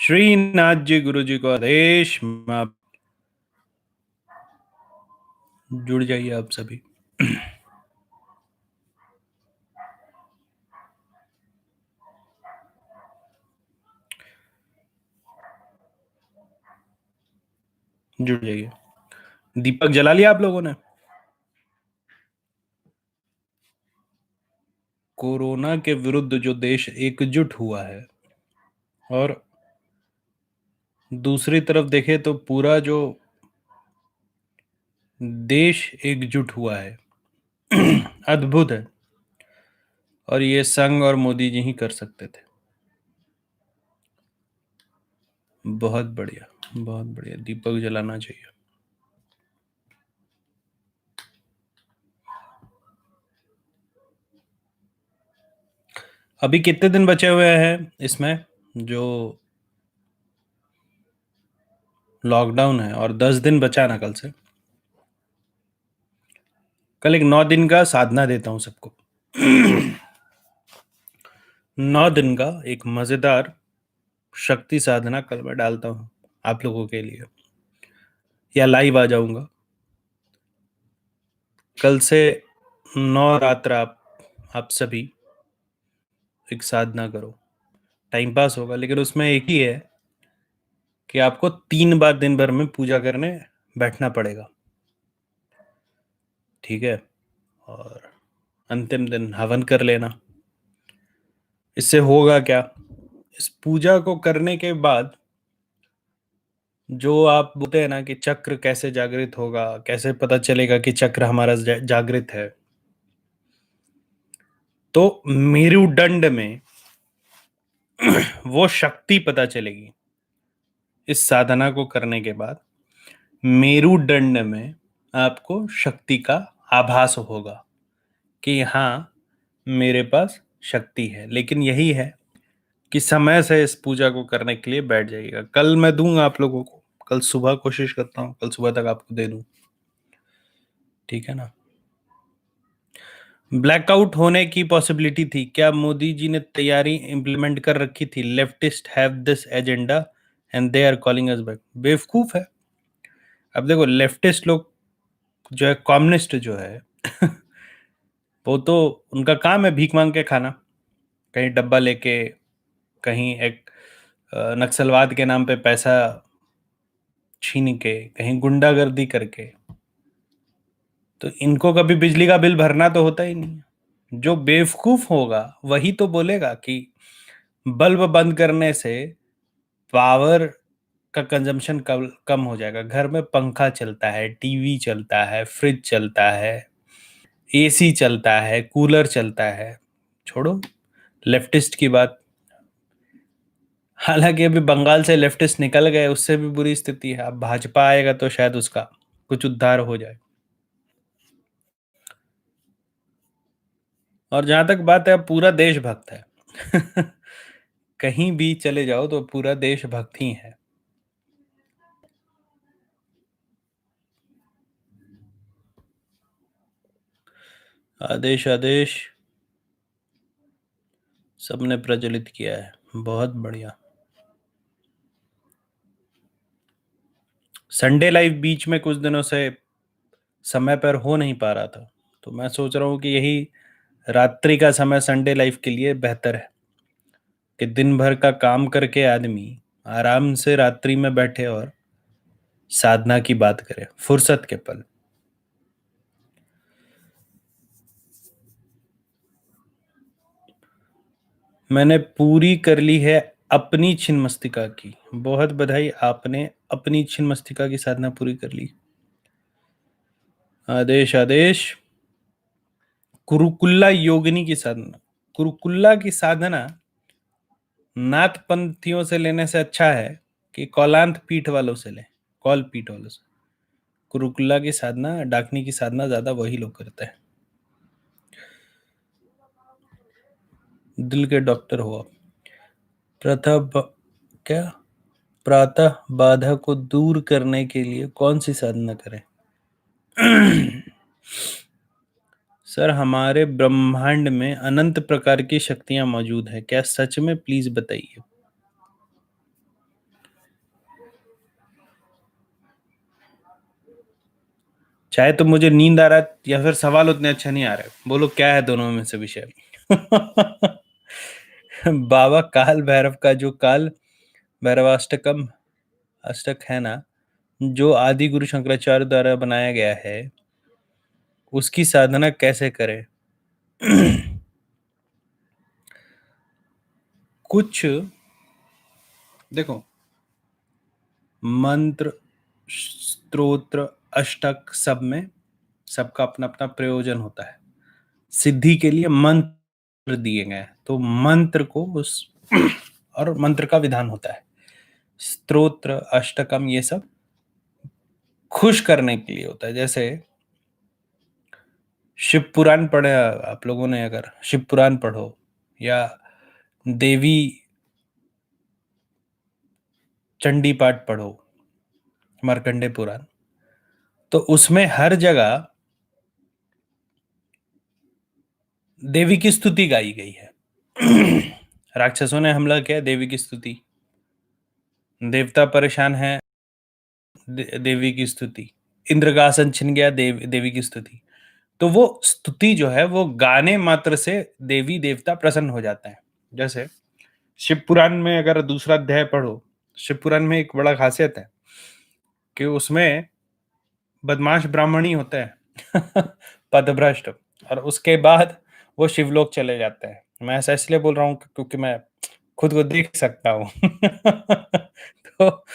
श्रीनाथ जी गुरु जी को आदेश। आप जुड़ जाइए आप सभी। जुड़ जाइए। दीपक जला लिया आप लोगों ने? कोरोना के विरुद्ध जो देश एकजुट हुआ है और दूसरी तरफ देखे तो पूरा जो देश एकजुट हुआ है अद्भुत है। और ये संघ और मोदी जी ही कर सकते थे। बहुत बढ़िया, बहुत बढ़िया। दीपक जलाना चाहिए। अभी कितने दिन बचे हुए हैं इसमें जो लॉकडाउन है? और 10 दिन बचा ना कल से। कल एक 9 दिन का साधना देता हूं सबको। 9 दिन का एक मजेदार शक्ति साधना कल मैं डालता हूं आप लोगों के लिए, या लाइव आ जाऊंगा कल से। 9 रात्र आप सभी एक साधना करो। टाइम पास होगा, लेकिन उसमें एक ही है कि आपको 3 बार दिन भर में पूजा करने बैठना पड़ेगा। ठीक है? और अंतिम दिन हवन कर लेना। इससे होगा क्या? इस पूजा को करने के बाद जो आप बोलते हैं ना कि चक्र कैसे जागृत होगा, कैसे पता चलेगा कि चक्र हमारा जागृत है, तो मेरुदंड में वो शक्ति पता चलेगी। इस साधना को करने के बाद मेरुदंड में आपको शक्ति का आभास होगा कि हाँ, मेरे पास शक्ति है। लेकिन यही है कि समय से इस पूजा को करने के लिए बैठ जाइएगा। कल मैं दूंगा आप लोगों को, कल सुबह कोशिश करता हूँ कल सुबह तक आपको दे दूं। ठीक है ना? ब्लैकआउट होने की पॉसिबिलिटी थी क्या? मोदी जी ने तैयारी इंप्लीमेंट कर रखी थी। Leftist have this agenda and they are calling us back. बेवकूफ है। अब देखो, लेफ्टिस्ट लोग जो है, कम्युनिस्ट जो है वो तो उनका काम है भीख मांग के खाना, कहीं डब्बा लेके, कहीं एक नक्सलवाद के नाम पे पैसा छीन के, कहीं गुंडागर्दी करके। तो इनको कभी बिजली का बिल भरना तो होता ही नहीं। जो बेवकूफ होगा वही तो बोलेगा कि बल्ब बंद करने से पावर का कंजम्पशन कम हो जाएगा। घर में पंखा चलता है, टीवी चलता है, फ्रिज चलता है, एसी चलता है, कूलर चलता है। छोड़ो लेफ्टिस्ट की बात। हालांकि अभी बंगाल से लेफ्टिस्ट निकल गए, उससे भी बुरी स्थिति है। अब भाजपा आएगा तो शायद उसका कुछ उद्धार हो जाए। और जहां तक बात है, अब पूरा देशभक्त है। कहीं भी चले जाओ तो पूरा देशभक्त ही है। आदेश आदेश सबने प्रज्वलित किया है। बहुत बढ़िया। संडे लाइव बीच में कुछ दिनों से समय पर हो नहीं पा रहा था, तो मैं सोच रहा हूँ कि यही रात्रि का समय संडे लाइव के लिए बेहतर है कि दिन भर का काम करके आदमी आराम से रात्रि में बैठे और साधना की बात करे, फुर्सत के पल। मैंने पूरी कर ली है अपनी छिन्नमस्तिका की। बहुत बधाई, आपने अपनी छिन्नमस्तिका की साधना पूरी कर ली। आदेश आदेश। कुरुकुल्ला योगिनी की साधना। कुरुकुल्ला की साधना नाथ पंथियों से लेने से अच्छा है कि कौलांत पीठ वालों से ले, कौल पीठ वालों से। कुरुकुल्ला की साधना, डाकनी की साधना ज्यादा वही लोग करते हैं। दिल के डॉक्टर हो आप। क्या प्रातः बाधा को दूर करने के लिए कौन सी साधना करें? सर, हमारे ब्रह्मांड में अनंत प्रकार की शक्तियां मौजूद है, क्या सच में? प्लीज बताइए। चाहे तो मुझे नींद आ रहा है या फिर सवाल उतने अच्छा नहीं आ रहे, बोलो क्या है दोनों में से विषय। बाबा काल भैरव का जो काल भैरवाष्टकम अष्टक है ना, जो आदि गुरु शंकराचार्य द्वारा बनाया गया है, उसकी साधना कैसे करें? कुछ देखो, मंत्र, स्तोत्र, अष्टक, सब में सबका अपना अपना प्रयोजन होता है। सिद्धि के लिए मंत्र दिए गए हैं, तो मंत्र को उस और मंत्र का विधान होता है। स्तोत्र, अष्टकम, ये सब खुश करने के लिए होता है। जैसे शिव पुराण पढ़े आप लोगों ने, अगर शिव पुराण पढ़ो या देवी चंडी पाठ पढ़ो, मार्कंडे पुराण, तो उसमें हर जगह देवी की स्तुति गाई गई है। राक्षसों ने हमला किया, देवी की स्तुति। देवता परेशान है, देवी की स्तुति। इंद्र का आसन छिन गया, देवी की स्तुति। तो वो स्तुति जो है वो गाने मात्र से देवी देवता प्रसन्न हो जाता है। जैसे शिव पुराण में अगर दूसरा अध्याय पढ़ो, शिव पुराण में एक बड़ा खासियत है कि उसमें बदमाश ब्राह्मण ही होता है। पदभ्रष्ट। और उसके बाद वो शिवलोक चले जाते हैं। मैं ऐसा इसलिए बोल रहा हूँ क्योंकि मैं खुद को देख सकता हूँ। तो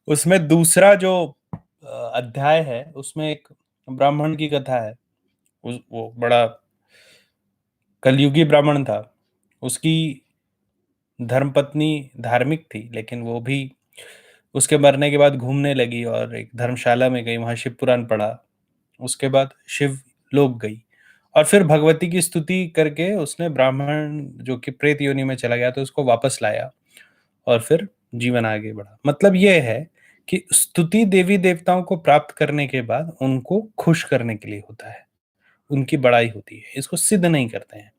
उसमें दूसरा जो अध्याय है, उसमें एक ब्राह्मण की कथा है। वो बड़ा कलयुगी ब्राह्मण था। उसकी धर्मपत्नी धार्मिक थी, लेकिन वो भी उसके मरने के बाद घूमने लगी और एक धर्मशाला में गई, वहां शिव पुराण पढ़ा। उसके बाद शिव लोक गई और फिर भगवती की स्तुति करके उसने ब्राह्मण जो कि प्रेत योनि में चला गया तो उसको वापस लाया और फिर जीवन आगे बढ़ा। मतलब यह है कि स्तुति देवी देवताओं को प्राप्त करने के बाद उनको खुश करने के लिए होता है, उनकी बड़ाई होती है, इसको सिद्ध नहीं करते हैं।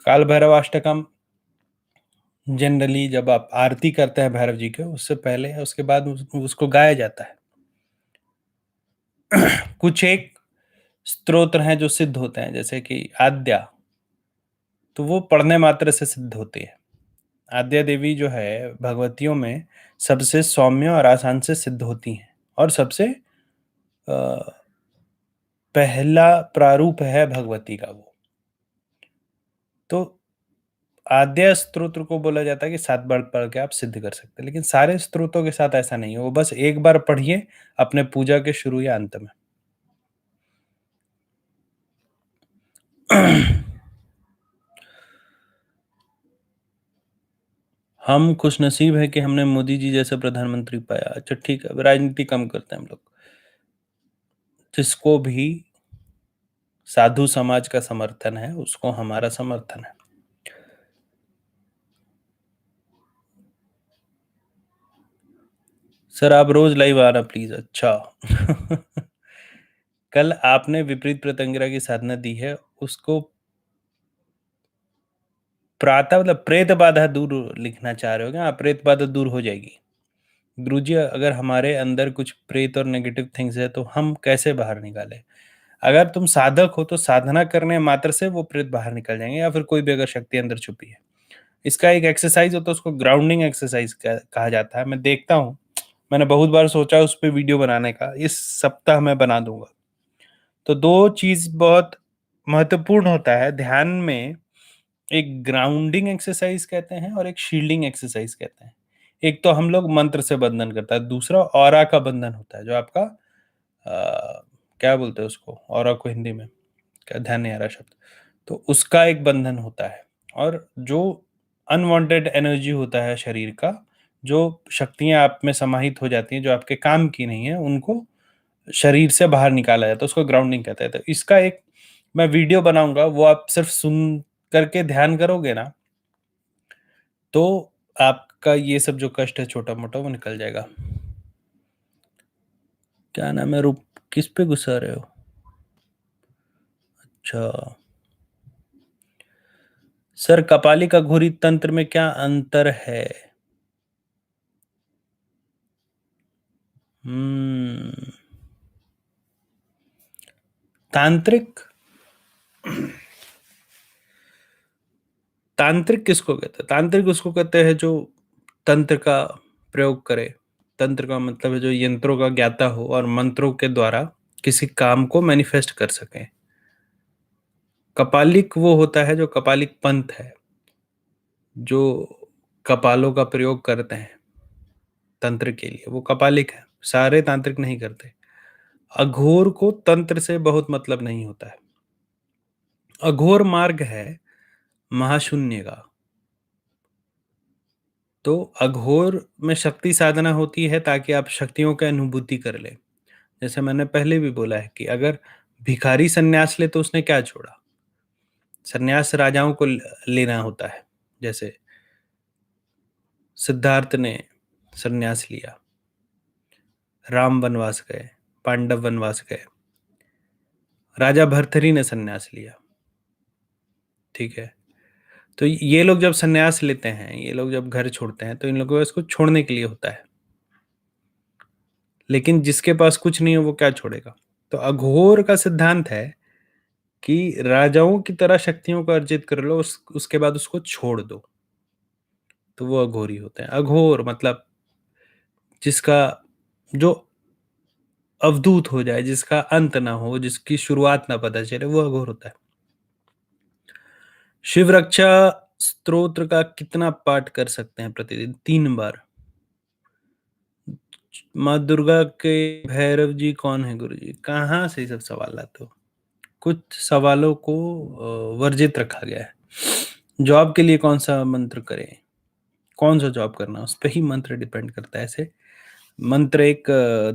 काल भैरव अष्टकम जनरली जब आप आरती करते हैं भैरव जी के, उससे पहले या उसके बाद उसको गाया जाता है। कुछ एक स्तोत्र हैं जो सिद्ध होते हैं, जैसे कि आद्या, तो वो पढ़ने मात्र से सिद्ध होती है। आद्या देवी जो है भगवतियों में सबसे सौम्य और आसान से सिद्ध होती हैं और सबसे पहला प्रारूप है भगवती का वो। तो आद्या स्तोत्र को बोला जाता है कि 7 बार पढ़ के आप सिद्ध कर सकते हैं, लेकिन सारे स्तोत्रों के साथ ऐसा नहीं है। वो बस एक बार पढ़िए अपने पूजा के शुरू या अंत में। हम खुशनसीब है कि हमने मोदी जी जैसे प्रधानमंत्री पाया। अच्छा ठीक है, अब राजनीति कम करते हैं हम लोग। जिसको भी साधु समाज का समर्थन है उसको हमारा समर्थन है। सर आप रोज लाइव आना प्लीज। अच्छा। कल आपने विपरीत प्रत्यंगिरा की साधना दी है, उसको प्रातः मतलब प्रेत बाधा दूर लिखना चाह रहे हो क्या? प्रेत बाधा दूर हो जाएगी गुरुजी। अगर हमारे अंदर कुछ प्रेत और नेगेटिव थिंग्स है तो हम कैसे बाहर निकालें? अगर तुम साधक हो तो साधना करने मात्र से वो प्रेत बाहर निकल जाएंगे, या फिर कोई भी अगर शक्ति अंदर छुपी है। इसका एक एक्सरसाइज होता है, उसको ग्राउंडिंग एक्सरसाइज कहा जाता है। मैं देखता हूँ, मैंने बहुत बार सोचा उस पर वीडियो बनाने का, इस सप्ताह मैं बना दूंगा। तो दो चीज बहुत महत्वपूर्ण होता है ध्यान में, एक ग्राउंडिंग एक्सरसाइज कहते हैं और एक शील्डिंग एक्सरसाइज कहते हैं। एक तो हम लोग मंत्र से बंधन करता है, दूसरा ऑरा का बंधन होता है, जो आपका क्या बोलते हैं उसको, ऑरा को हिंदी में क्या, ध्यान नहीं आ रहा शब्द। तो उसका एक बंधन होता है। और जो अनवांटेड एनर्जी होता है शरीर का, जो शक्तियां आप में समाहित हो जाती हैं जो आपके काम की नहीं है, उनको शरीर से बाहर निकाला जाता है, उसको ग्राउंडिंग कहते हैं। तो इसका एक मैं वीडियो बनाऊंगा, वो आप सिर्फ सुन करके ध्यान करोगे ना, तो आपका ये सब जो कष्ट है छोटा मोटा वो निकल जाएगा। क्या नाम है, रूप किस पे गुस्सा रहे हो? अच्छा सर, कपाली का घोरी तंत्र में क्या अंतर है? हम्म तांत्रिक तांत्रिक किसको कहते हैं? तांत्रिक उसको कहते हैं जो तंत्र का प्रयोग करे। तंत्र का मतलब है जो यंत्रों का ज्ञाता हो और मंत्रों के द्वारा किसी काम को मैनिफेस्ट कर सके। कपालिक वो होता है जो कपालिक पंथ है, जो कपालों का प्रयोग करते हैं तंत्र के लिए, वो कपालिक है। सारे तांत्रिक नहीं करते। अघोर को तंत्र से बहुत मतलब नहीं होता है। अघोर मार्ग है महाशून्य का। तो अघोर में शक्ति साधना होती है ताकि आप शक्तियों की अनुभूति कर ले। जैसे मैंने पहले भी बोला है कि अगर भिखारी सन्यास ले तो उसने क्या छोड़ा? सन्यास राजाओं को लेना होता है। जैसे सिद्धार्थ ने सन्यास लिया, राम वनवास गए, पांडव वनवास गए, राजा भर्तृहरि ने सन्यास लिया। ठीक है। तो ये लोग जब सन्यास लेते हैं, ये लोग जब घर छोड़ते हैं, तो इन लोगों को इसको छोड़ने के लिए होता है। लेकिन जिसके पास कुछ नहीं है वो क्या छोड़ेगा? तो अघोर का सिद्धांत है कि राजाओं की तरह शक्तियों को अर्जित कर लो, उसके बाद उसको छोड़ दो, तो वो अघोरी होते हैं। अघोर मतलब जिसका जो अवधूत हो जाए, जिसका अंत ना हो, जिसकी शुरुआत ना पता चले, वो अघोर होता है। शिव रक्षा स्तोत्र का कितना पाठ कर सकते हैं प्रतिदिन? 3 बार। माँ दुर्गा के भैरव जी कौन है गुरु जी? कहाँ से ये सब सवाल लाते हो? कुछ सवालों को वर्जित रखा गया है। जॉब के लिए कौन सा मंत्र करें? कौन सा जॉब करना, उस पर ही मंत्र डिपेंड करता है। ऐसे मंत्र एक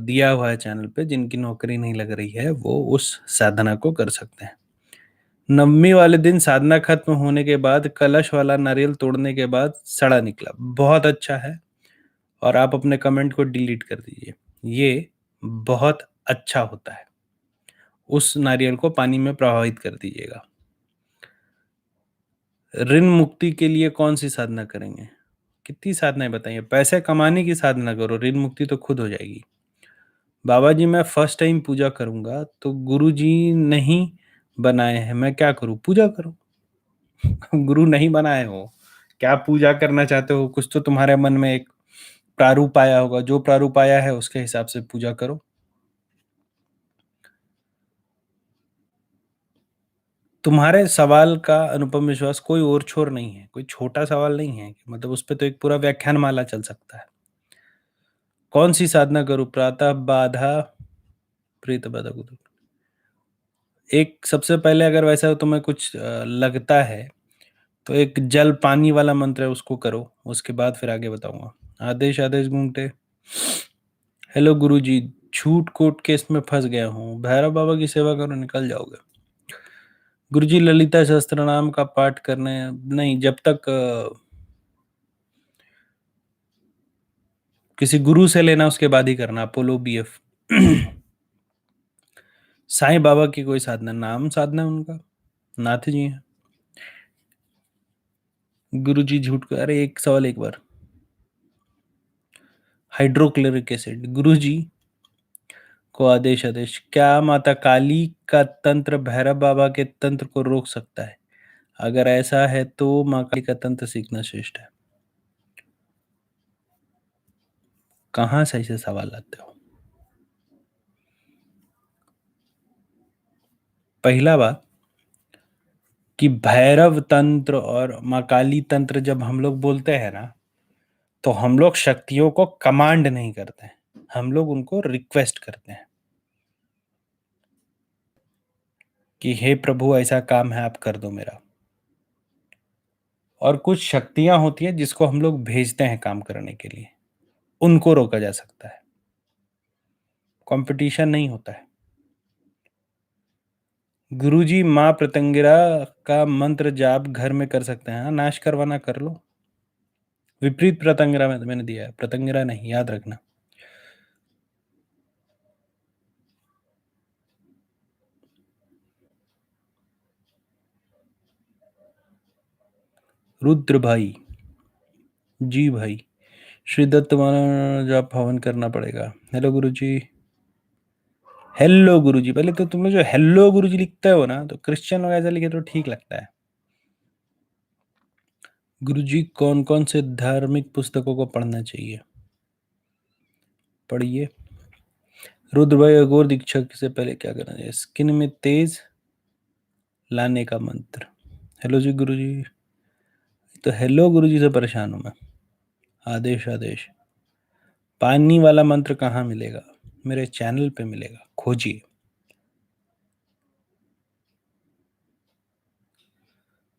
दिया हुआ है चैनल पे, जिनकी नौकरी नहीं लग रही है वो उस साधना को कर सकते हैं। नवमी वाले दिन साधना खत्म होने के बाद कलश वाला नारियल तोड़ने के बाद सड़ा निकला, बहुत अच्छा है। और आप अपने कमेंट को डिलीट कर दीजिए, ये बहुत अच्छा होता है। उस नारियल को पानी में प्रवाहित कर दीजिएगा। ऋण मुक्ति के लिए कौन सी साधना करेंगे? कितनी साधनाएं बताइए। पैसे कमाने की साधना करो, ऋण मुक्ति तो खुद हो जाएगी। बाबा जी मैं फर्स्ट टाइम पूजा करूंगा तो गुरु जी नहीं बनाए हैं, मैं क्या करूं? पूजा करो। गुरु नहीं बनाए हो, क्या पूजा करना चाहते हो? कुछ तो तुम्हारे मन में एक प्रारूप आया होगा, जो प्रारूप आया है उसके हिसाब से पूजा करो। तुम्हारे सवाल का अनुपम विश्वास कोई और छोर नहीं है, कोई छोटा सवाल नहीं है, मतलब उस पर तो एक पूरा व्याख्यान माला चल सकता है। कौन सी साधना करूं? प्रातः बाधा प्रीत बाधा को एक सबसे पहले, अगर वैसा तुम्हें कुछ लगता है तो एक जल पानी वाला मंत्र है उसको करो, उसके बाद फिर आगे बताऊंगा। आदेश आदेश घूमते। हेलो गुरुजी, झूठ कोर्ट केस में फंस गया हूँ, भैरव बाबा की सेवा करो निकल जाओगे। गुरुजी ललिता सहस्त्र नाम का पाठ करने नहीं, जब तक किसी गुरु से लेना उसके बाद ही करना। Apollo BF. साईं बाबा की कोई साधना, नाम साधना है उनका, नाथ जी हैं। गुरुजी झूठ को, अरे एक सवाल एक बार। हाइड्रोक्लोरिक एसिड, गुरुजी को आदेश आदेश। क्या माता काली का तंत्र भैरव बाबा के तंत्र को रोक सकता है? अगर ऐसा है तो माँ काली का तंत्र सीखना श्रेष्ठ है। कहाँ से ऐसे सवाल आते हो? पहला बात कि भैरव तंत्र और माँ काली तंत्र जब हम लोग बोलते हैं ना, तो हम लोग शक्तियों को कमांड नहीं करते हैं, हम लोग उनको रिक्वेस्ट करते हैं कि हे प्रभु ऐसा काम है, आप कर दो मेरा। और कुछ शक्तियां होती हैं जिसको हम लोग भेजते हैं काम करने के लिए, उनको रोका जा सकता है। कंपटीशन नहीं होता है। गुरुजी माँ प्रत्यंगिरा का मंत्र जाप घर में कर सकते हैं? हाँ, नाश करवाना कर लो। विपरीत प्रत्यंगिरा में मैंने दिया है, प्रत्यंगिरा नहीं, याद रखना। रुद्र भाई, जी भाई। श्री दत्त माना जाप हवन करना पड़ेगा। हेलो गुरुजी। हेलो गुरुजी, पहले तो तुम लोग जो हेलो गुरुजी लिखते हो ना, तो क्रिश्चियन लोग ऐसा लिखे तो ठीक लगता है। गुरुजी, कौन कौन से धार्मिक पुस्तकों को पढ़ना चाहिए? पढ़िए। रुद्र भाई, अघोर दीक्षा से पहले क्या करना चाहिए? स्किन में तेज लाने का मंत्र। हेलो जी गुरुजी। तो हेलो गुरुजी से परेशान हूं मैं। आदेश आदेश। पानी वाला मंत्र कहाँ मिलेगा? मेरे चैनल पे मिलेगा, खोजिए।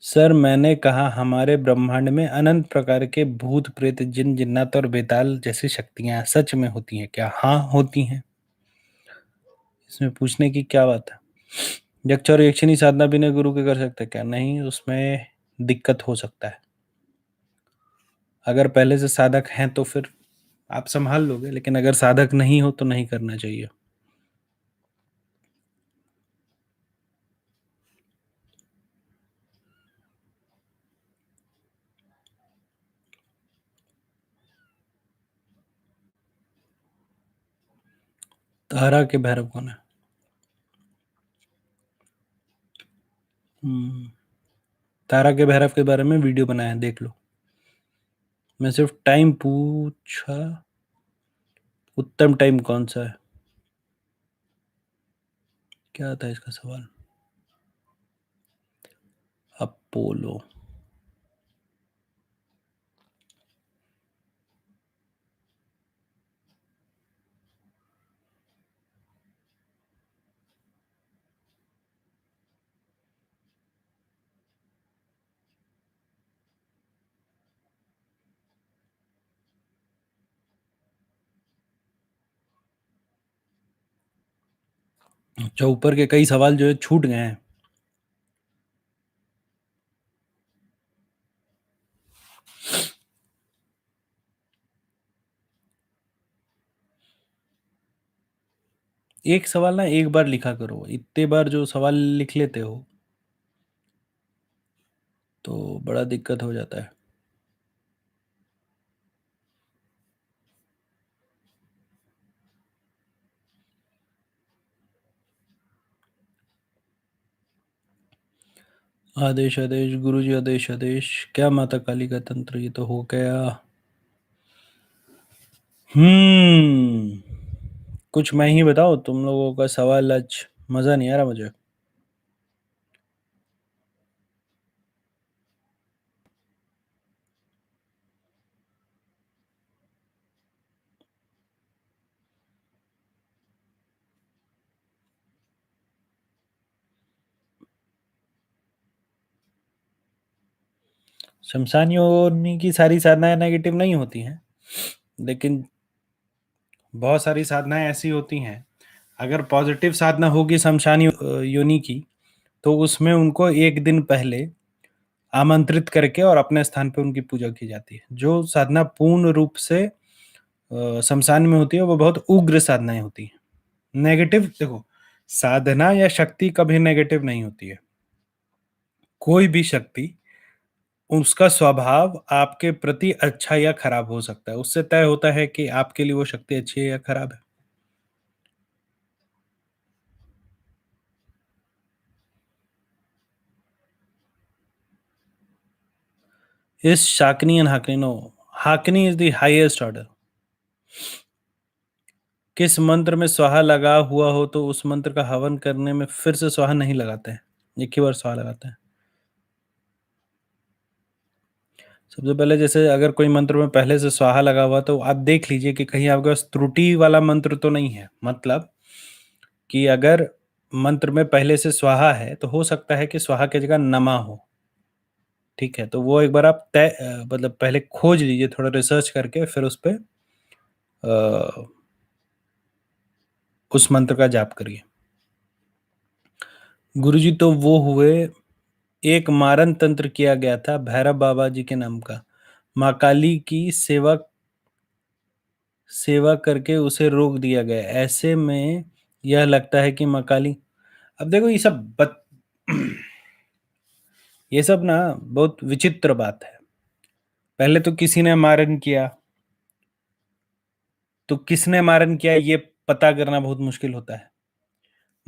सर, मैंने कहा हमारे ब्रह्मांड में अनंत प्रकार के भूत प्रेत जिन जिन्नात और बेताल जैसी शक्तियां सच में होती हैं क्या? हाँ, होती हैं। इसमें पूछने की क्या बात है? यक्ष और यक्षिणी साधना बिना गुरु के कर सकते हैं क्या? नहीं, उसमें दिक्कत हो सकता है। अगर पहले से साधक हैं तो फिर आप संभाल लोगे, लेकिन अगर साधक नहीं हो तो नहीं करना चाहिए। तारा के भैरव कौन है? हम्म, तारा के भैरव के बारे में वीडियो बनाया है, देख लो। मैं सिर्फ टाइम पूछा। उत्तम टाइम कौन सा है? क्या था इसका सवाल? अपोलो। जो ऊपर के कई सवाल जो है छूट गए हैं। एक सवाल ना एक बार लिखा करो, इतने बार जो सवाल लिख लेते हो तो बड़ा दिक्कत हो जाता है। आदेश आदेश गुरुजी, आदेश आदेश। क्या माता काली का तंत्र? ये तो हो गया। कुछ मैं ही बताओ, तुम लोगों का सवाल आज मजा नहीं आ रहा मुझे। शमशान योनि की सारी साधनाएं नेगेटिव नहीं होती हैं, लेकिन बहुत सारी साधनाएं ऐसी होती हैं। अगर पॉजिटिव साधना होगी शमशान योनि की, तो उसमें उनको एक दिन पहले आमंत्रित करके और अपने स्थान पे उनकी पूजा की जाती है। जो साधना पूर्ण रूप से शमशान में होती है वो बहुत उग्र साधनाएं होती हैं। नेगेटिव देखो, साधना या शक्ति कभी नेगेटिव नहीं होती है। कोई भी शक्ति, उसका स्वभाव आपके प्रति अच्छा या खराब हो सकता है, उससे तय होता है कि आपके लिए वो शक्ति अच्छी है या खराब है। इस Shakini and Hakini, no, Hakini is the highest order. किस मंत्र में स्वाहा लगा हुआ हो तो उस मंत्र का हवन करने में फिर से स्वाहा नहीं लगाते हैं, एक ही बार स्वाहा लगाते हैं। सबसे पहले जैसे अगर कोई मंत्र में पहले से स्वाहा लगा हुआ तो आप देख लीजिए कि कहीं आपके पास त्रुटि वाला मंत्र तो नहीं है। मतलब कि अगर मंत्र में पहले से स्वाहा है तो हो सकता है कि स्वाहा की जगह नमा हो। ठीक है, तो वो एक बार आप मतलब पहले खोज लीजिए, थोड़ा रिसर्च करके फिर उस पे उस मंत्र का जाप करिए। गुरुजी, तो वो हुए। एक मारन तंत्र किया गया था भैरव बाबा जी के नाम का। माँ काली की सेवा सेवा करके उसे रोक दिया गया। ऐसे में यह लगता है कि माँ काली, अब देखो ये सब ये सब ना बहुत विचित्र बात है। पहले तो किसी ने मारन किया, तो किसने मारन किया ये पता करना बहुत मुश्किल होता है।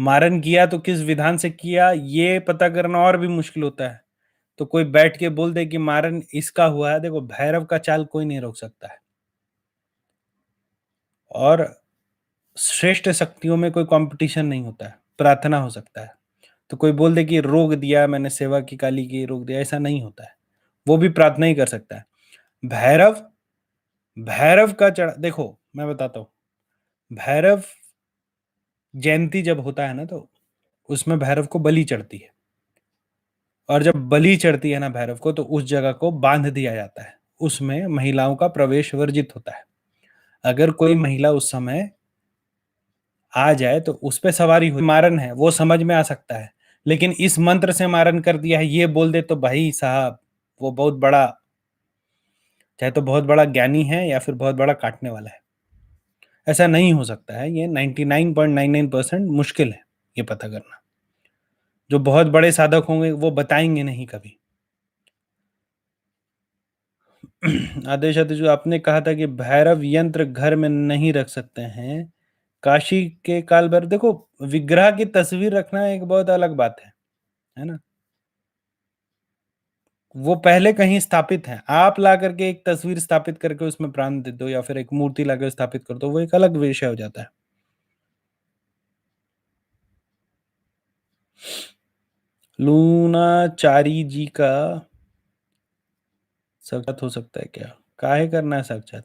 मारन किया तो किस विधान से किया ये पता करना और भी मुश्किल होता है। तो कोई बैठ के बोल दे कि मारन इसका हुआ है, देखो भैरव का चाल कोई नहीं रोक सकता है। और श्रेष्ठ शक्तियों में कोई कंपटीशन नहीं होता है, प्रार्थना हो सकता है। तो कोई बोल दे कि रोक दिया मैंने सेवा की काली की, रोक दिया, ऐसा नहीं होता है। वो भी प्रार्थना ही कर सकता है। भैरव भैरव का चढ़ा, देखो मैं बताता हूँ, भैरव जयंती जब होता है ना, तो उसमें भैरव को बलि चढ़ती है। और जब बलि चढ़ती है ना भैरव को, तो उस जगह को बांध दिया जाता है, उसमें महिलाओं का प्रवेश वर्जित होता है। अगर कोई महिला उस समय आ जाए तो उस पे सवारी हुई मारन है, वो समझ में आ सकता है। लेकिन इस मंत्र से मारन कर दिया है ये बोल दे, तो भाई साहब वो बहुत बड़ा, चाहे तो बहुत बड़ा ज्ञानी है या फिर बहुत बड़ा काटने वाला है। ऐसा नहीं हो सकता है, ये 99.99% मुश्किल है ये पता करना। जो बहुत बड़े साधक होंगे वो बताएंगे नहीं कभी। आदेश आदेश जो आपने कहा था कि भैरव यंत्र घर में नहीं रख सकते हैं, काशी के काल भैरव, देखो विग्रह की तस्वीर रखना एक बहुत अलग बात है ना। वो पहले कहीं स्थापित है, आप ला करके एक तस्वीर स्थापित करके उसमें प्राण दे दो या फिर एक मूर्ति ला कर स्थापित कर दो, वो एक अलग विषय हो जाता है। लूनाचारी जी का साक्षात हो सकता है क्या? काहे करना है साक्षात?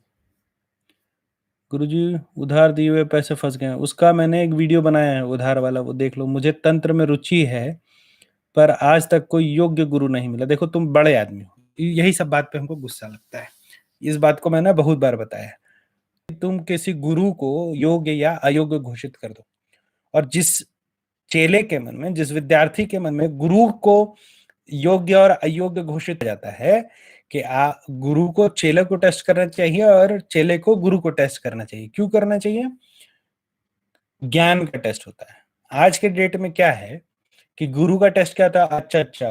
गुरुजी उधार दिए हुए पैसे फंस गए हैं, उसका मैंने एक वीडियो बनाया है उधार वाला, वो देख लो। मुझे तंत्र में रुचि है पर आज तक कोई योग्य गुरु नहीं मिला। देखो तुम बड़े आदमी हो, यही सब बात पे हमको गुस्सा लगता है। इस बात को मैंने बहुत बार बताया है कि तुम किसी गुरु को योग्य या अयोग्य घोषित कर दो, और जिस चेले के मन में, जिस विद्यार्थी के मन में गुरु को योग्य और अयोग्य घोषित किया जाता है कि गुरु को चेले को टेस्ट करना चाहिए और चेले को गुरु को टेस्ट करना चाहिए। क्यों करना चाहिए? ज्ञान का टेस्ट होता है। आज के डेट में क्या है कि गुरु का टेस्ट क्या था, अच्छा अच्छा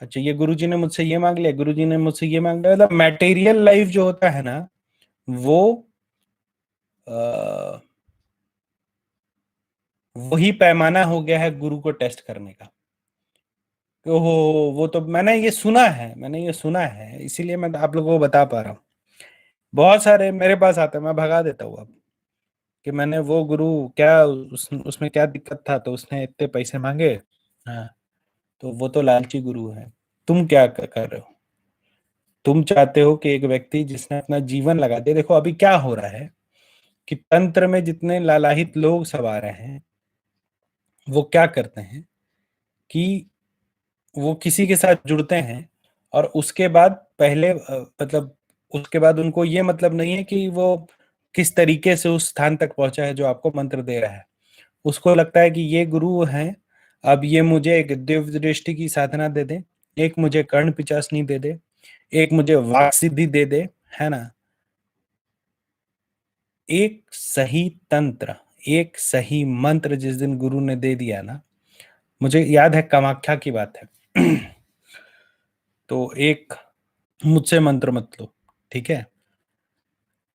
अच्छा, ये गुरुजी ने मुझसे ये मांग लिया, गुरुजी ने मुझसे ये मांग लिया, मतलब मटेरियल लाइफ जो होता है ना, वो वही पैमाना हो गया है गुरु को टेस्ट करने का। ओहो, वो तो मैंने ये सुना है, इसीलिए मैं आप लोगों को बता पा रहा हूँ। बहुत सारे मेरे पास आते हैं, मैं भगा देता हूँ अब कि मैंने वो गुरु, क्या उसमें क्या दिक्कत था, तो उसने इतने पैसे मांगे। हाँ, तो वो तो लालची गुरु है। तुम क्या कर रहे हो? तुम चाहते हो कि एक व्यक्ति जिसने अपना जीवन लगा दिया, देखो अभी क्या हो रहा है कि तंत्र में जितने लालाहित लोग सब आ रहे हैं, वो क्या करते हैं कि वो किसी के साथ जुड़ते हैं और उसके बाद पहले मतलब उसके बाद उनको ये मतलब नहीं है कि वो किस तरीके से उस स्थान तक पहुंचा है जो आपको मंत्र दे रहा है। उसको लगता है कि ये गुरु हैं, अब ये मुझे एक दिव्य दृष्टि की साधना दे दे, एक मुझे कर्ण पिचासनी दे दे, एक मुझे वाक सिद्धि दे दे, है ना। एक सही तंत्र, एक सही मंत्र जिस दिन गुरु ने दे दिया ना, मुझे याद है कामाख्या की बात है। तो एक, मुझसे मंत्र मत लो, ठीक है,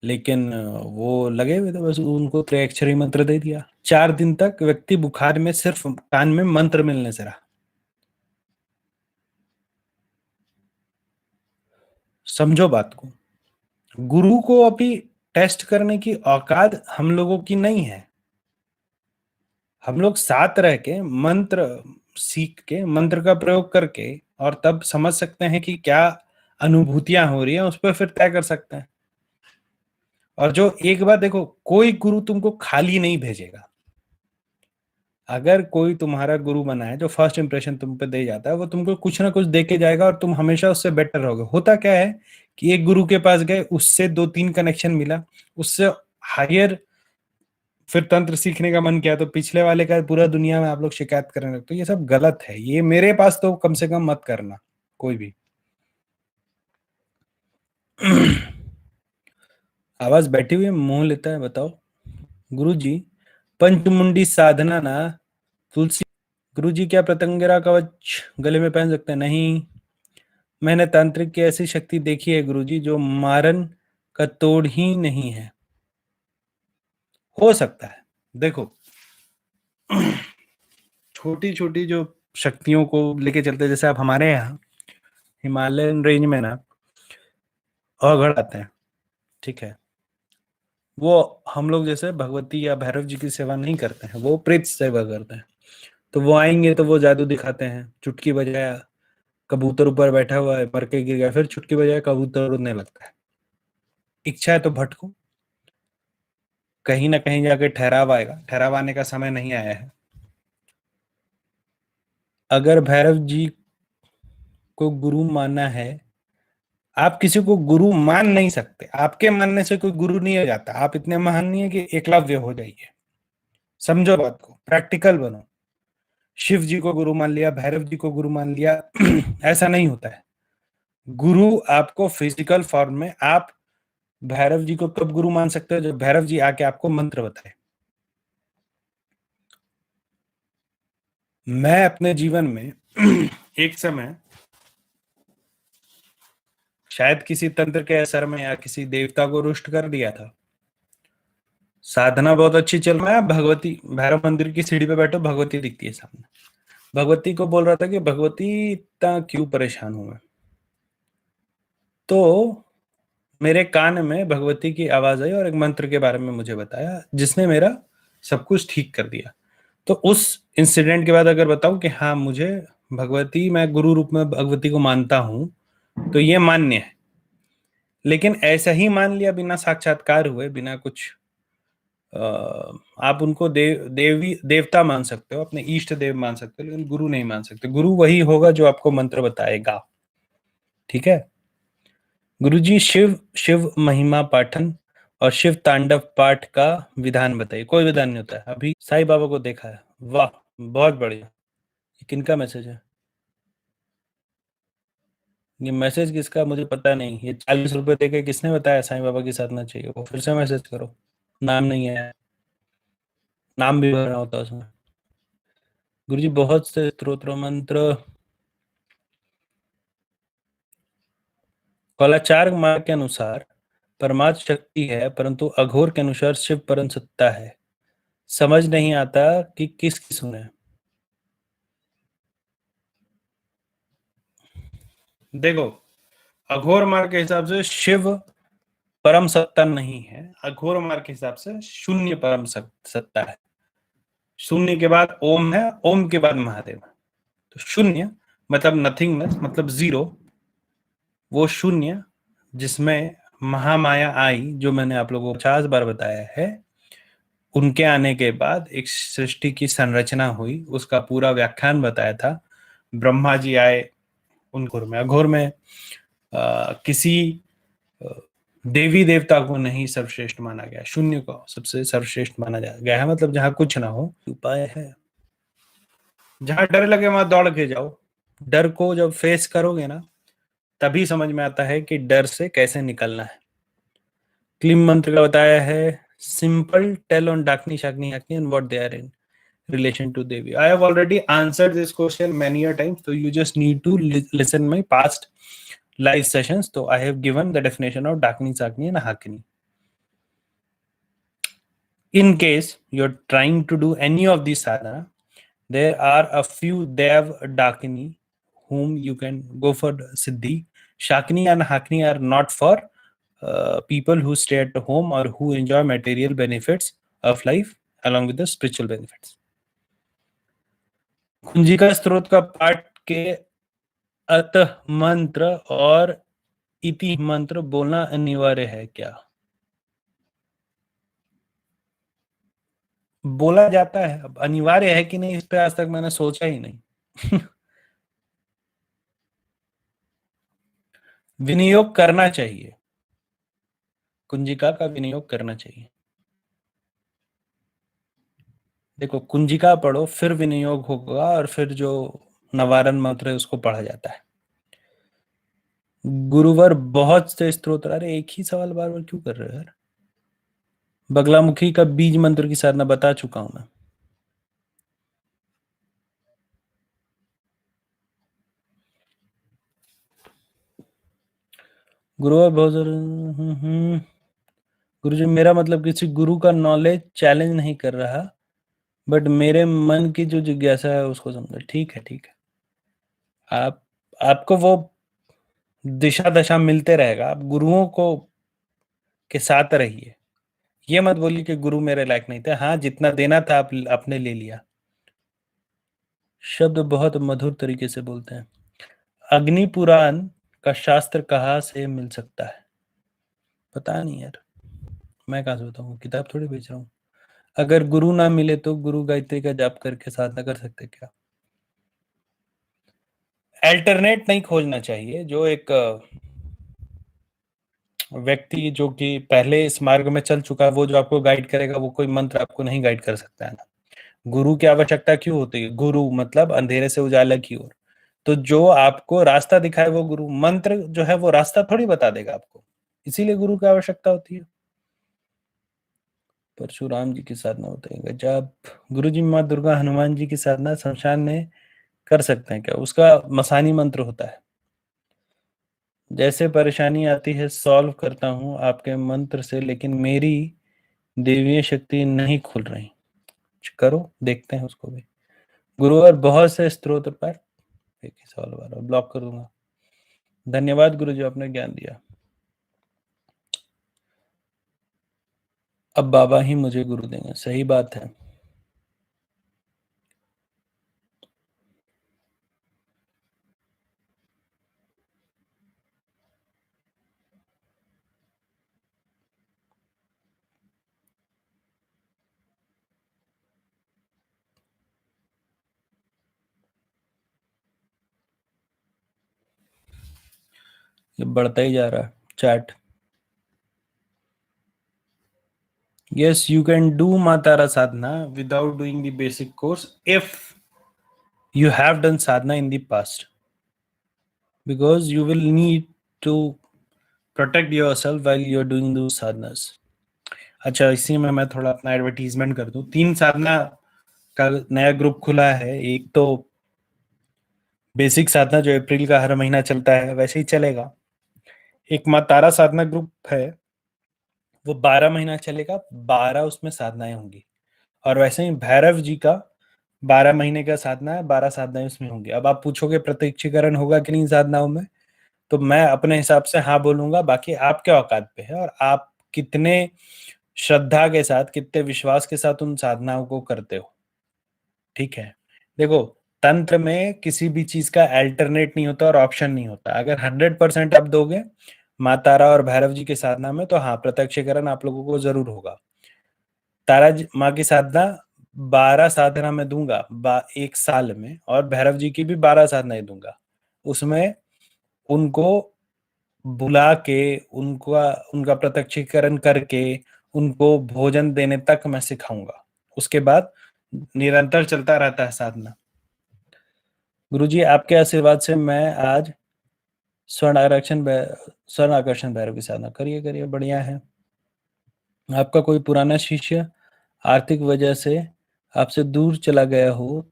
लेकिन वो लगे हुए थे, बस उनको त्रिअक्षरी मंत्र दे दिया। 4 दिन तक व्यक्ति बुखार में सिर्फ कान में मंत्र मिलने से रहा। समझो बात को, गुरु को अभी टेस्ट करने की औकात हम लोगों की नहीं है। हम लोग साथ रह के मंत्र सीख के, मंत्र का प्रयोग करके, और तब समझ सकते हैं कि क्या अनुभूतियां हो रही है, उस पर फिर तय कर सकते हैं। और जो एक बार देखो, कोई गुरु तुमको खाली नहीं भेजेगा। अगर कोई तुम्हारा गुरु बना है, जो फर्स्ट इंप्रेशन तुम पे दे जाता है, वो तुमको कुछ ना कुछ दे के जाएगा और तुम हमेशा उससे बेटर रहोगे। होता क्या है कि एक गुरु के पास गए, उससे 2-3 कनेक्शन मिला, उससे हायर फिर तंत्र सीखने का मन किया, तो पिछले वाले का पूरा दुनिया में आप लोग शिकायत करने लगते हो। ये सब गलत है, ये मेरे पास तो कम से कम मत करना कोई भी। आवाज बैठी हुई है, मुंह लेता है, बताओ। गुरु जी, पंचमुंडी साधना ना, तुलसी। गुरु जी क्या पतंगरा कवच गले में पहन सकते हैं? नहीं, मैंने तांत्रिक की ऐसी शक्ति देखी है गुरु जी जो मारन का तोड़ ही नहीं है। हो सकता है, देखो छोटी छोटी जो शक्तियों को लेके चलते हैं, जैसे आप हमारे यहाँ हिमालयन रेंज में ना अवघड़ आते हैं, ठीक है, वो हम लोग जैसे भगवती या भैरव जी की सेवा नहीं करते हैं, वो प्रेत सेवा करते हैं। तो वो आएंगे तो वो जादू दिखाते हैं, चुटकी बजाया कबूतर ऊपर बैठा हुआ है, मर के गिर गया, फिर चुटकी बजाया कबूतर उड़ने लगता है। इच्छा है तो भटको, कहीं ना कहीं जाके ठहराव आएगा, ठहराव आने का समय नहीं आया है। अगर भैरव जी को गुरु मानना है, आप किसी को गुरु मान नहीं सकते, आपके मानने से कोई गुरु नहीं हो जाता। आप इतने महान नहीं है कि एकलव्य हो जाइए, समझो बात को, प्रैक्टिकल बनो। शिव जी को गुरु मान लिया, भैरव जी को गुरु मान लिया, ऐसा नहीं होता है। गुरु आपको फिजिकल फॉर्म में, आप भैरव जी को कब गुरु मान सकते हो, जब भैरव जी आके आपको मंत्र बताए। मैं अपने जीवन में एक समय शायद किसी तंत्र के असर में या किसी देवता को रुष्ट कर दिया था। साधना बहुत अच्छी चल रहा है, भगवती भैरव मंदिर की सीढ़ी पे बैठो, भगवती दिखती है सामने। भगवती को बोल रहा था कि भगवती इतना क्यों परेशान हूं मैं। तो मेरे कान में भगवती की आवाज आई और एक मंत्र के बारे में मुझे बताया, जिसने मेरा सब कुछ ठीक कर दिया। तो उस इंसिडेंट के बाद अगर बताऊं कि हाँ मुझे भगवती, मैं गुरु रूप में भगवती को मानता हूं, तो ये मान्य है। लेकिन ऐसा ही मान लिया बिना साक्षात्कार हुए, बिना कुछ आप उनको देवी देवता मान सकते हो, अपने इष्ट देव मान सकते हो, लेकिन गुरु नहीं मान सकते। गुरु वही होगा जो आपको मंत्र बताएगा, ठीक है। गुरुजी शिव शिव महिमा पाठन और शिव तांडव पाठ का विधान बताइए। कोई विधान नहीं होता है। अभी साईं बाबा को देखा है, वाह, बहुत बढ़िया। ये किनका मैसेज है? ये मैसेज किसका मुझे पता नहीं। ये 40 रुपए देके किसने बताया साईं बाबा की साधना चाहिए? वो फिर से मैसेज करो। नाम नहीं है, नाम भी भरना होता है उसमें। गुरुजी बहुत से स्तोत्र मंत्र, कौलाचार मार्ग के अनुसार परमात्म शक्ति है, परंतु अघोर के अनुसार शिव परम सत्ता है। समझ नहीं आता कि किसकी सुने। देखो, अघोर मार्ग के हिसाब से शिव परम सत्ता नहीं है, अघोर मार्ग के हिसाब से शून्य परम सत्ता है। शून्य के बाद ओम है, ओम के बाद महादेव है। तो शून्य मतलब नथिंगनेस, मतलब जीरो। वो शून्य जिसमें महामाया आई, जो मैंने आप लोगों को 50 बार बताया है, उनके आने के बाद एक सृष्टि की संरचना हुई, उसका पूरा व्याख्यान बताया था। ब्रह्मा जी आए, उन अघोर में किसी अ, देवी देवता को नहीं सर्वश्रेष्ठ माना गया, शून्य को सबसे सर्वश्रेष्ठ माना गया है। मतलब जहां कुछ ना हो, उपाय है। जहां डर लगे वहां दौड़ के जाओ। डर को जब फेस करोगे ना, तभी समझ में आता है कि डर से कैसे निकलना है। क्लीम मंत्र का बताया है, simple tell on Dakini Shakini Hakini and what they are in relation to Devi. I have already answered this question many a times, so you just need to listen my past live sessions. So I have given the definition of Dakini, Sakni, and Hakini. In case you're trying to do any of these sadhana, there are a few Dev Dakini whom you can go for Siddhi. Shakni and Hakni are not for people who stay at home or who enjoy material benefits of life along with the spiritual benefits. Kunjika स्त्रोत का पाठ के अतः मंत्र और इति मंत्र बोलना अनिवार्य है क्या? बोला जाता है, अब अनिवार्य है कि नहीं इस पे आज तक मैंने सोचा ही नहीं। विनियोग करना चाहिए, कुंजिका का विनियोग करना चाहिए। देखो, कुंजिका पढ़ो, फिर विनियोग होगा, और फिर जो नवारण मंत्र है उसको पढ़ा जाता है। गुरुवर बहुत से स्त्रोत्र, अरे एक ही सवाल बार बार क्यों कर रहे हो यार? बगलामुखी का बीज मंत्र की साधना बता चुका हूं मैं। गुरुवर बहुत गुरुजी, मेरा मतलब किसी गुरु का नॉलेज चैलेंज नहीं कर रहा, बट मेरे मन की जो जिज्ञासा है उसको समझो। ठीक है, ठीक है। आप आपको वो दिशा दशा मिलते रहेगा, आप गुरुओं को के साथ रहिए। ये मत बोलिए कि गुरु मेरे लायक नहीं थे। हाँ, जितना देना था आप आपने ले लिया। शब्द बहुत मधुर तरीके से बोलते हैं। अग्नि पुराण का शास्त्र कहाँ से मिल सकता है? पता नहीं यार, मैं कहाँ से बताऊँ, किताब थोड़ी बेच रहा हूँ। अगर गुरु ना मिले तो गुरु गायत्री का जाप करके साधना कर सकते क्या? अल्टरनेट नहीं खोजना चाहिए। जो एक व्यक्ति जो कि पहले इस मार्ग में चल चुका है, वो जो आपको गाइड करेगा, वो कोई मंत्र आपको नहीं गाइड कर सकता है ना। गुरु की आवश्यकता क्यों होती है? गुरु मतलब अंधेरे से उजाला की ओर। तो जो आपको रास्ता दिखाए वो गुरु। मंत्र जो है वो रास्ता थोड़ी बता देगा आपको, इसीलिए गुरु की आवश्यकता होती है। परशुराम जी की साधना होता है जब गुरु जी माँ दुर्गा हनुमान जी की साधना शमशान में कर सकते हैं क्या? उसका मसानी मंत्र होता है। जैसे परेशानी आती है सॉल्व करता हूँ आपके मंत्र से, लेकिन मेरी देवीय शक्ति नहीं खुल रही। करो, देखते हैं उसको भी। गुरुवर बहुत से स्त्रोत पर एक ही सवाल बार ब्लॉक कर दूंगा। धन्यवाद गुरु जी, आपने ज्ञान दिया। अब बाबा ही मुझे गुरु देंगे, सही बात है। ये बढ़ता ही जा रहा है chat. Yes, you can do Matara sadhana without doing the basic course if you have done sadhana in the past, because you will need to protect yourself while you're doing those sadhanas. अच्छा, इसी में मैं थोड़ा अपना advertisement कर दूं। 3 साधना का नया ग्रुप खुला है। एक तो बेसिक साधना जो अप्रैल का हर महीना चलता है वैसे ही चलेगा। एक माँ तारा साधना ग्रुप है, वो 12 महीना चलेगा। 12 उसमें साधनाएं होंगी। और वैसे ही भैरव जी का 12 महीने का साधना है, 12 साधनाएं उसमें होंगी। अब आप पूछोगे प्रत्यक्षीकरण होगा कि नहीं साधनाओं में, तो मैं अपने हिसाब से हाँ बोलूंगा। बाकी आपके औकात पे है और आप कितने श्रद्धा के साथ, कितने विश्वास के साथ उन साधनाओं को करते हो। ठीक है, देखो, तंत्र में किसी भी चीज का अल्टरनेट नहीं होता और ऑप्शन नहीं होता। अगर 100% आप दोगे माँ तारा और भैरव जी की साधना में, तो हाँ, प्रत्यक्षीकरण आप लोगों को जरूर होगा। माँ की साधना 12 साधना में दूंगा 1 साल में, और भैरव जी की भी 12 साधनाएं दूंगा। उसमें उनको बुला के, उनका उनका प्रत्यक्षीकरण करके, उनको भोजन देने तक मैं सिखाऊंगा। उसके बाद निरंतर चलता रहता है साधना। गुरुजी आपके आशीर्वाद से मैं आज स्वर्ण आकर्षण भैरव की साधना। करिए करिए, बढ़िया है। आपका कोई पुराना शिष्य आर्थिक वजह से आपसे दूर चला गया हो,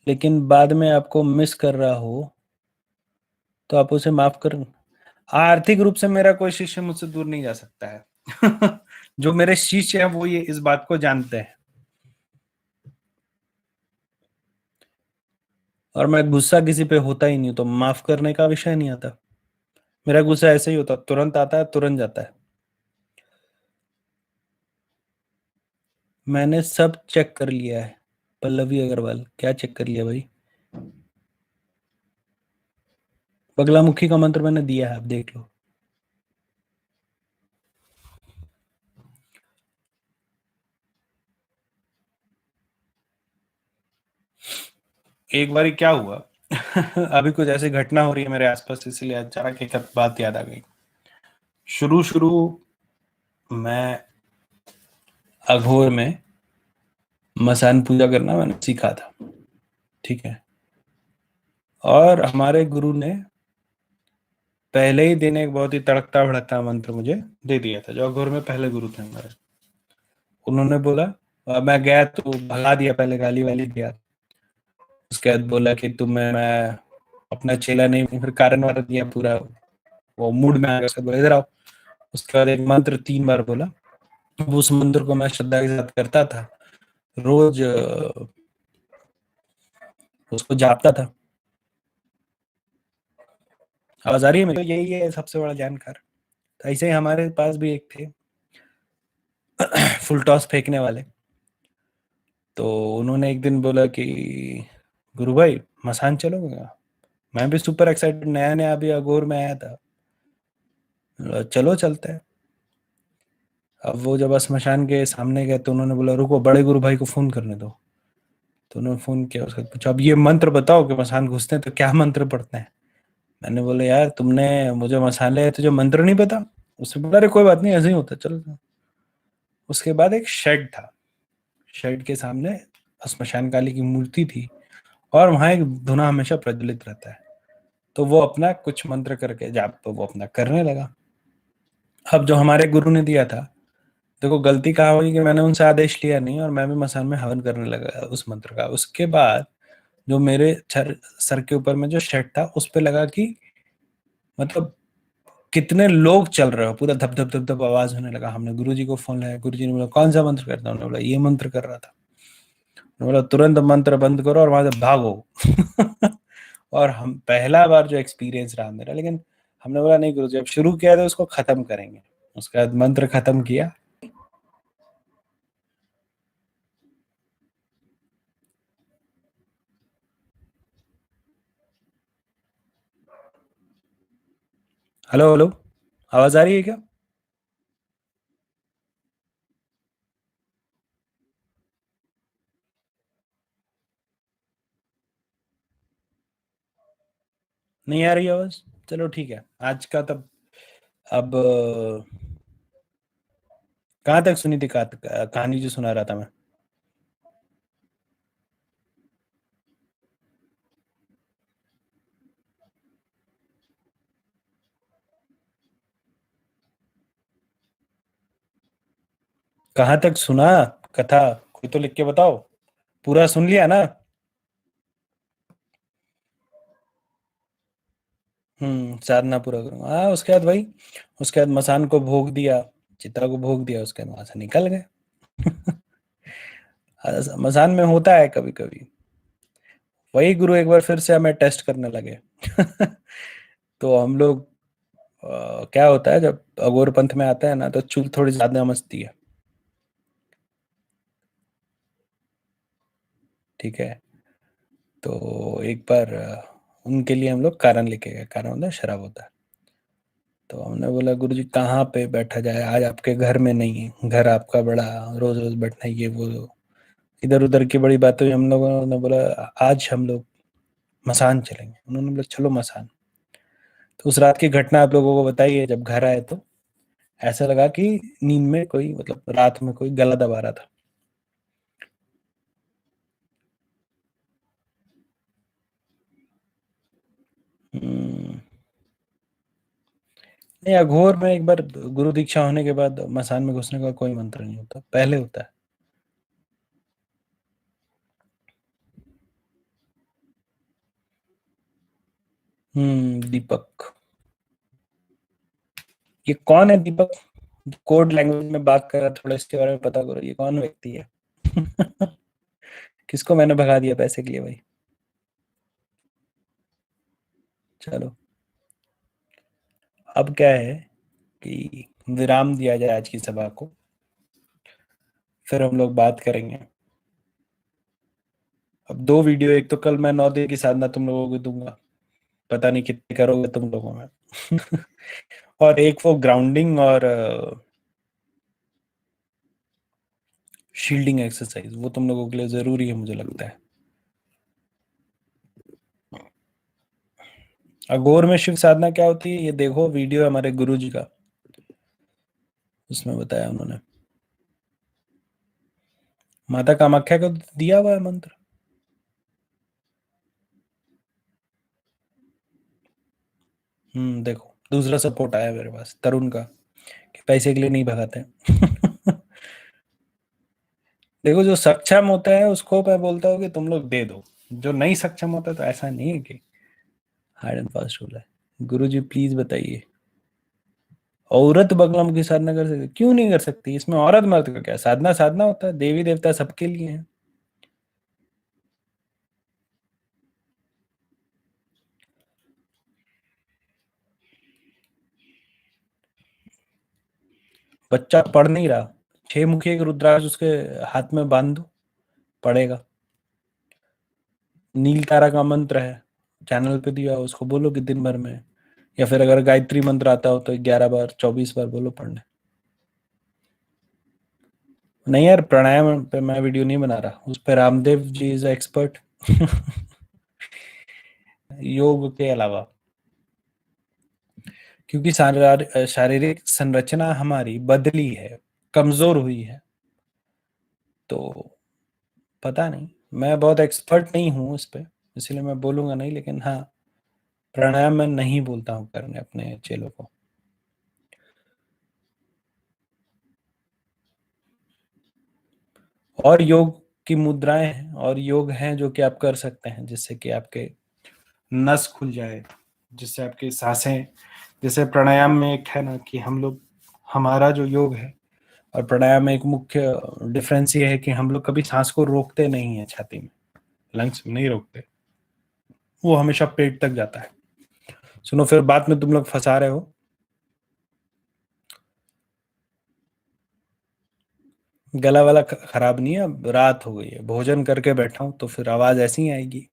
लेकिन बाद में आपको मिस कर रहा हो, तो आप उसे माफ कर। आर्थिक रूप से मेरा कोई शिष्य मुझसे दूर नहीं जा सकता है। जो मेरे शिष्य हैं वो ये इस बात को जानते हैं। और मैं गुस्सा किसी पे होता ही नहीं, तो माफ करने का विषय नहीं आता। मेरा गुस्सा ऐसे ही होता, तुरंत आता है तुरंत जाता है। मैंने सब चेक कर लिया है। पल्लवी अग्रवाल, क्या चेक कर लिया भाई? बगलामुखी का मंत्र मैंने दिया है, आप देख लो। एक बार क्या हुआ, अभी कुछ ऐसी घटना हो रही है मेरे आसपास, इसलिए अचानक एक बात याद आ गई। शुरू शुरू मैं अघोर में मसान पूजा करना मैंने सीखा था। ठीक है, और हमारे गुरु ने पहले ही दिन एक बहुत ही तड़कता भड़कता मंत्र मुझे दे दिया था। जो अघोर में पहले गुरु थे हमारे, उन्होंने बोला, मैं गया तो भगा दिया, पहले गाली वाली दिया। उसके बाद बोला कि तुम्हें मैं अपना चेला नहीं हूं, फिर कारण वार दिया पूरा। वो मूड में आ गया, उसके बाद बोला इधर आओ। उसके बाद एक मंत्र 3 बार बोला। उस मंत्र को मैं श्रद्धा के साथ करता था। रोज उसको जापता था। आवाज आ रही है मेरी? तो यही है सबसे बड़ा जानकार। तो ऐसे ही हमारे पास भी एक थे फुल टॉस फेंकने वाले। तो उन्होंने एक दिन बोला कि गुरु भाई मसान चलोगे? मैं भी सुपर एक्साइटेड, नया नया अभी अगोर में आया था। बोला, चलो चलते हैं। अब वो जब स्मशान के सामने गए तो उन्होंने बोला रुको बड़े गुरु भाई को फोन करने दो। तो उन्होंने फोन किया, उसका पूछा अब ये मंत्र बताओ कि मसान घुसते हैं तो क्या मंत्र पढ़ते हैं। मैंने बोला यार तुमने मुझे मसाले है तुझे मंत्र नहीं पता? उसने बोला अरे कोई बात नहीं ऐसे ही होता है, चलो। उसके बाद एक शेड था, शेड के सामने श्मशान काली की मूर्ति थी, और वहां एक धुना हमेशा प्रज्वलित रहता है। तो वो अपना कुछ मंत्र करके जाप वो अपना करने लगा। अब जो हमारे गुरु ने दिया था, देखो गलती कहाँ हुई कि मैंने उनसे आदेश लिया नहीं और मैं भी मसान में हवन करने लगा उस मंत्र का। उसके बाद जो मेरे सर के ऊपर में जो शेड था उस पे लगा कि मतलब कितने लोग चल रहे हो, पूरा धप धप धप धप आवाज होने लगा। हमने गुरुजी को फोन लगाया, गुरुजी ने बोला कौन सा मंत्र करता हूँ? उन्होंने बोला ये मंत्र कर रहा था। उन्होंने बोला तुरंत मंत्र बंद करो और वहां से भागो। और हम पहला बार जो एक्सपीरियंस रहा मेरा, लेकिन हमने बोला नहीं गुरुजी अब शुरू किया तो उसको खत्म करेंगे। उसके बाद मंत्र खत्म किया। हेलो हेलो, आवाज आ रही है क्या? नहीं आ रही आवाज? चलो ठीक है आज का तब। अब कहाँ तक सुनी थी कहानी जो सुना रहा था मैं? कहाँ तक सुना कथा? कोई तो लिख के बताओ। पूरा सुन लिया ना? साधना पूरा करूंगा हाँ। उसके बाद भाई, उसके बाद मसान को भोग दिया, चिता को भोग दिया, उसके बाद वहां से निकल गए। मसान में होता है कभी कभी। वही गुरु एक बार फिर से हमें टेस्ट करने लगे। तो हम लोग क्या होता है जब अघोर पंथ में आता है ना तो चुल थोड़ी ज्यादा मचती है। ठीक है। तो एक बार उनके लिए हम लोग कारण लेके गए। कारण होता है शराब होता है। तो हमने बोला गुरुजी कहाँ पे बैठा जाए, आज आपके घर में नहीं है, घर आपका बड़ा, रोज रोज बैठना ये वो। इधर उधर की बड़ी बातें हुई। हम लोगों ने बोला आज हम लोग मसान चलेंगे। उन्होंने बोला चलो मसान। तो उस रात की घटना आप लोगों को बताइए। जब घर आए तो ऐसा लगा कि नींद में कोई मतलब रात में कोई गला दबा रहा था। हम्म, नहीं अघोर में एक बार गुरु दीक्षा होने के बाद मसान में घुसने का कोई मंत्र नहीं होता, पहले होता है। दीपक। ये कौन है दीपक? कोड लैंग्वेज में बात कर रहा है, थोड़ा इसके बारे में पता करो ये कौन व्यक्ति है। किसको मैंने भगा दिया पैसे के लिए भाई? चलो, अब क्या है कि विराम दिया जाए आज की सभा को, फिर हम लोग बात करेंगे। अब दो वीडियो, एक तो कल मैं 9 दिन की साधना तुम लोगों को दूंगा, पता नहीं कितने करोगे तुम लोगों में। और एक वो ग्राउंडिंग और शील्डिंग एक्सरसाइज, वो तुम लोगों के लिए जरूरी है मुझे लगता है। अघोर में शिव साधना क्या होती है ये देखो, वीडियो है हमारे गुरु जी का, उसमें बताया उन्होंने। माता कामाख्या को दिया हुआ है मंत्र। देखो दूसरा सपोर्ट आया मेरे पास तरुण का, कि पैसे के लिए नहीं भगाते। देखो जो सक्षम होता है उसको मैं बोलता हूँ कि तुम लोग दे दो, जो नहीं सक्षम होता तो ऐसा नहीं है कि हार्ड एंड फास्ट रूल है। गुरु जी प्लीज बताइए। औरत बगलामुखी साधना कर सकती, क्यों नहीं कर सकती? इसमें औरत मर्द का क्या, साधना साधना होता है, देवी देवता सबके लिए हैं। बच्चा पढ़ नहीं रहा, 6 मुखी एक रुद्राक्ष उसके हाथ में बांध दो, पढ़ेगा। नील तारा का मंत्र है, चैनल पे दिया, उसको बोलो कि दिन भर में, या फिर अगर गायत्री मंत्र आता हो तो 11 बार 24 बार बोलो पढ़ने। नहीं यार, प्राणायाम पे मैं वीडियो नहीं बना रहा, उस पर रामदेव जी इज एक्सपर्ट। योग के अलावा, क्योंकि शारीरिक संरचना हमारी बदली है, कमजोर हुई है, तो पता नहीं, मैं बहुत एक्सपर्ट नहीं हूँ उस पे, इसलिए मैं बोलूंगा नहीं, लेकिन हाँ, प्राणायाम मैं नहीं बोलता हूँ करने अपने चेलों को। और योग की मुद्राएं हैं और योग हैं जो कि आप कर सकते हैं, जिससे कि आपके नस खुल जाए, जिससे आपकी सांसें, जैसे प्राणायाम में एक है ना कि हम लोग, हमारा जो योग है और प्राणायाम में एक मुख्य डिफरेंस ये है कि हम लोग कभी सांस को रोकते नहीं है, छाती में, लंग्स में नहीं रोकते, वो हमेशा पेट तक जाता है। सुनो, फिर बाद में तुम लोग फंसा रहे हो। गला वाला खराब नहीं है, अब रात हो गई है, भोजन करके बैठा हूं तो फिर आवाज ऐसी ही आएगी।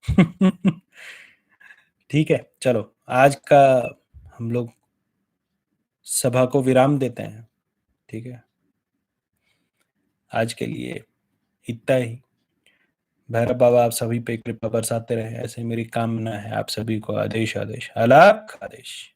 ठीक है, चलो, आज का हम लोग सभा को विराम देते हैं। ठीक है, आज के लिए इतना ही। भैरव बाबा आप सभी पे कृपा बरसाते रहे, ऐसे मेरी कामना है। आप सभी को आदेश आदेश, अलग आदेश।